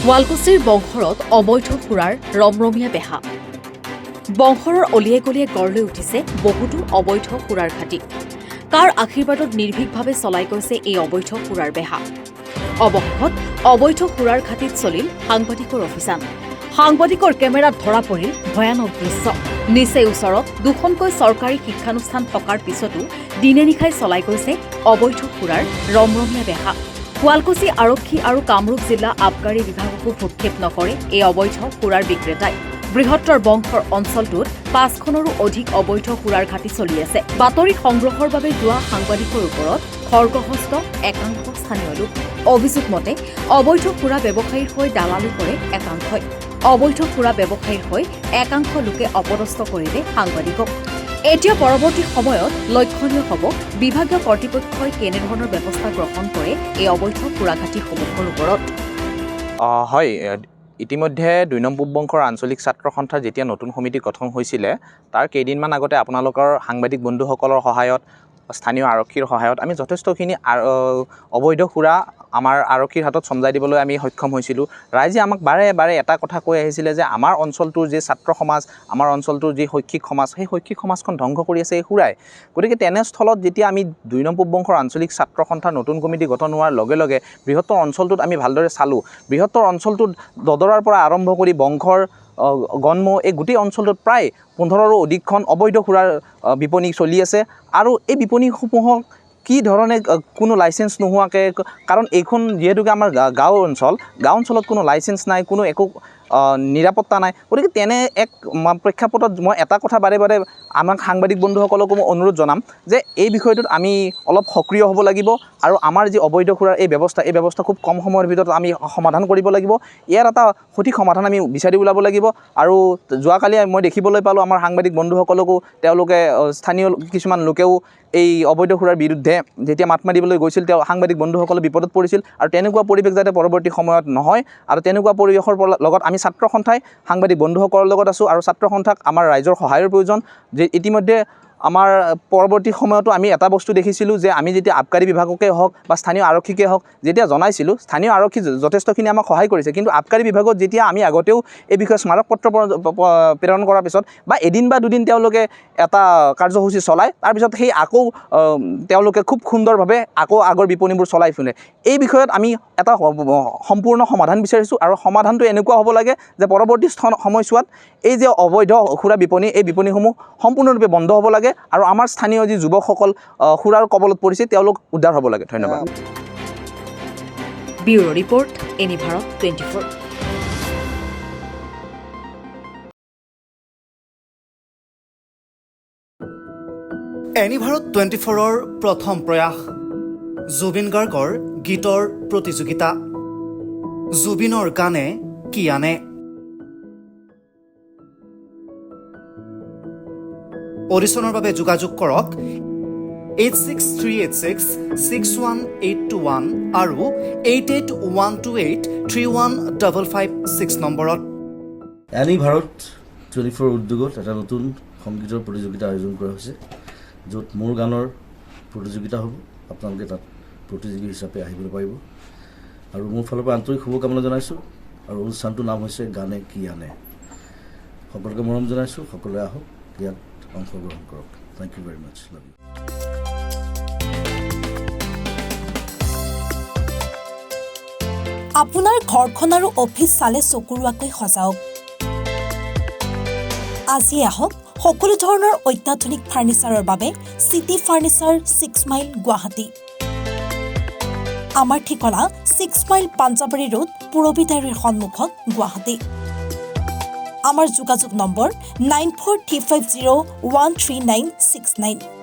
শুৱালকুছিৰ বংশৰত অবৈধ সুৰাৰ ৰমৰমীয়া বেহা। বংশৰৰ অলিয়ে গলিয়ে গঢ় লৈ উঠিছে বহুতো অবৈধ সুৰাৰ ঘাটি। কাৰ আশীৰ্বাদত নিৰ্ভীকভাৱে চলাই গৈছে এই অবৈধ সুৰাৰ বেহা। অৱশেষত অবৈধ সুৰাৰ ঘাটিত চলিল সাংবাদিকৰ অভিযান। সাংবাদিকৰ কেমেৰাত ধৰা পৰিল ভয়ানক দৃশ্য। নিচেই ওচৰত দুখনকৈ চৰকাৰী শিক্ষানুষ্ঠান থকাৰ পিছতো দিনে নিশাই চলাই গৈছে অবৈধ সুৰাৰ ৰমৰমীয়া বেহা। শুৱালকুছি আৰক্ষী আৰু কামৰূপ জিলা আবকাৰী বিভাগকো ভূক্ষেপ নকৰে এই অবৈধ সুৰাৰ বিক্ৰেতাই। বৃহত্তৰ বংশৰ অঞ্চলটোত ৫খনৰো অধিক অবৈধ সুৰাৰ ঘাটি চলি আছে। বাতৰি সংগ্ৰহৰ বাবে যোৱা সাংবাদিকৰ ওপৰত খৰ্গহস্ত একাংশ স্থানীয় লোক। অভিযোগ মতে অবৈধ সুৰা ব্যৱসায়ীৰ হৈ দালালি কৰে একাংশই। অবৈধ সুৰা ব্যৱসায়ীৰ হৈ একাংশ লোকে অপদস্থ কৰিলে সাংবাদিকক। এতিয়া পৰৱৰ্তী সময়ত লক্ষণীয় হ'ব বিভাগীয় কৰ্তৃপক্ষই কেনেধৰণৰ ব্যৱস্থা গ্ৰহণ কৰে এই অবৈধ সুৰাঘাটিসমূহৰ ওপৰত। হয়, ইতিমধ্যে ২ নং পূব বংশৰ আঞ্চলিক ছাত্ৰ সন্থাৰ যেতিয়া নতুন সমিতি গঠন হৈছিলে তাৰ কেইদিনমান আগতে আপোনালোকৰ সাংবাদিক বন্ধুসকলৰ সহায়ত স্থানীয় আৰক্ষীৰ সহায়ত আমি যথেষ্টখিনি অবৈধ সুৰা আমাৰ আৰক্ষীৰ হাতত চমজাই দিবলৈ আমি সক্ষম হৈছিলোঁ। ৰাইজে আমাক বাৰে বাৰে এটা কথা কৈ আহিছিলে যে আমাৰ অঞ্চলটোৰ যি ছাত্ৰ সমাজ, আমাৰ অঞ্চলটোৰ যি শৈক্ষিক সমাজ, সেই শৈক্ষিক সমাজখন ধ্বংস কৰি আছে এই সুৰাই। গতিকে তেনেস্থলত যেতিয়া আমি ২ নং পূব বংশৰ আঞ্চলিক ছাত্ৰ সন্থাৰ নতুন কমিটি গঠন হোৱাৰ লগে লগে বৃহত্তৰ অঞ্চলটোত আমি ভালদৰে চালোঁ। বৃহত্তৰ অঞ্চলটোত দদৰাৰ পৰা আৰম্ভ কৰি বংশৰ গণমৌ এই গোটেই অঞ্চলটোত প্ৰায় ১৫ৰো অধিকখন অবৈধ সুৰাৰ বিপণী চলি আছে। আৰু এই বিপণীসমূহক কি ধৰণে কোনো লাইচেঞ্চ নোহোৱাকৈ, কাৰণ এইখন যিহেতুকে আমাৰ গাঁও অঞ্চলত কোনো লাইচেঞ্চ নাই, কোনো একো নিৰাপত্তা নাই। গতিকে তেনে এক প্ৰেক্ষাপটত মই এটা কথা বাৰে বাৰে আমাক সাংবাদিক বন্ধুসকলকো মই অনুৰোধ জনাম যে এই বিষয়টোত আমি অলপ সক্ৰিয় হ'ব লাগিব আৰু আমাৰ যি অবৈধ সুৰাৰ এই ব্যৱস্থা খুব কম সময়ৰ ভিতৰত আমি সমাধান কৰিব লাগিব। ইয়াৰ এটা সঠিক সমাধান আমি বিচাৰি ওলাব লাগিব। আৰু যোৱাকালি মই দেখিবলৈ পালোঁ আমাৰ সাংবাদিক বন্ধুসকলকো তেওঁলোকে স্থানীয় কিছুমান লোকেও এই অবৈধ সুৰাৰ বিৰুদ্ধে যেতিয়া মাত মাতিবলৈ গৈছিল সাংবাদিক বন্ধুসকলে বিপদত পৰিছিল। আৰু তেনেকুৱা পৰিৱেশ যাতে পৰৱৰ্তী সময়ত নহয়, আৰু তেনেকুৱা পৰিৱেশৰ লগত আমি ছাত্ৰ সন্থাই সাংবাদিক বন্ধুসকলৰ লগত আছোঁ। আৰু ছাত্ৰ সন্থাক আমাৰ ৰাইজৰ সহায়ৰ প্ৰয়োজন। যে ইতিমধ্যে আমাৰ পৰৱৰ্তী সময়তো আমি এটা বস্তু দেখিছিলোঁ যে আমি যেতিয়া আবকাৰী বিভাগকে হওক বা স্থানীয় আৰক্ষীকে হওক যেতিয়া জনাইছিলোঁ, স্থানীয় আৰক্ষী যথেষ্টখিনি আমাক সহায় কৰিছে। কিন্তু আবকাৰী বিভাগত যেতিয়া আমি আগতেও এই বিষয়ে স্মাৰক পত্ৰ প্ৰেৰণ কৰাৰ পিছত বা এদিন বা দুদিন তেওঁলোকে এটা কাৰ্যসূচী চলায়, তাৰপিছত সেই আকৌ তেওঁলোকে খুব সুন্দৰভাৱে আকৌ আগৰ বিপণীবোৰ চলাই ফুৰে। এই বিষয়ত আমি এটা সম্পূৰ্ণ সমাধান বিচাৰিছোঁ। আৰু সমাধানটো এনেকুৱা হ'ব লাগে যে পৰৱৰ্তী সময়ছোৱাত এই যে অবৈধ সুৰা বিপণী, এই বিপণীসমূহ সম্পূৰ্ণৰূপে বন্ধ হ'ব লাগে আৰু আমাৰ স্থানীয় যি যুৱকসকল সুৰাৰ কবলত পৰিছে তেওঁলোক উদ্ধাৰ হ'ব লাগে। ধন্যবাদ। Bureau report, ANI Bharat 24। ANI Bharat 24ৰ প্ৰথম প্ৰয়াস জুবিন গাৰ্গৰ গীতৰ প্ৰতিযোগিতা। জুবিনৰ গানে কি আনে। অডিশ্যনৰ বাবে যোগাযোগ কৰক 8638661821 আৰু 8812831556 নম্বৰত। এনি ভাৰত 24 উদ্যোগত এটা নতুন সংগীতৰ প্ৰতিযোগিতা আয়োজন কৰা হৈছে, য'ত মোৰ গানৰ প্ৰতিযোগিতা হ'ব। আপোনালোকে তাত প্ৰতিযোগী হিচাপে আহিবলৈ পাৰিব। আৰু মোৰ ফালৰ পৰা আন্তৰিক শুভকামনা জনাইছোঁ। আৰু অনুষ্ঠানটোৰ নাম হৈছে গানে কি আনে। সকলোকে মৰম জনাইছোঁ। সকলোৱে আহক, ইয়াত অংশগ্ৰহণ কৰক। Thank you very much. Love you. আপোনাৰ ঘৰখন আৰু অফিচ চালে চকুৰোৱাকৈ সজাওক। আজি আহক সকলো ধৰণৰ অত্যাধুনিক ফাৰ্ণিচাৰৰ বাবে চিটি ফাৰ্ণিচাৰ 6 মাইল গুৱাহাটী। আমাৰ ঠিকনা 6 মাইল পাঞ্জাবাৰী ৰোড, পুৰবী ডায়েৰীৰ সন্মুখত, গুৱাহাটী। আমাৰ যোগাযোগ নম্বৰ 9435013969।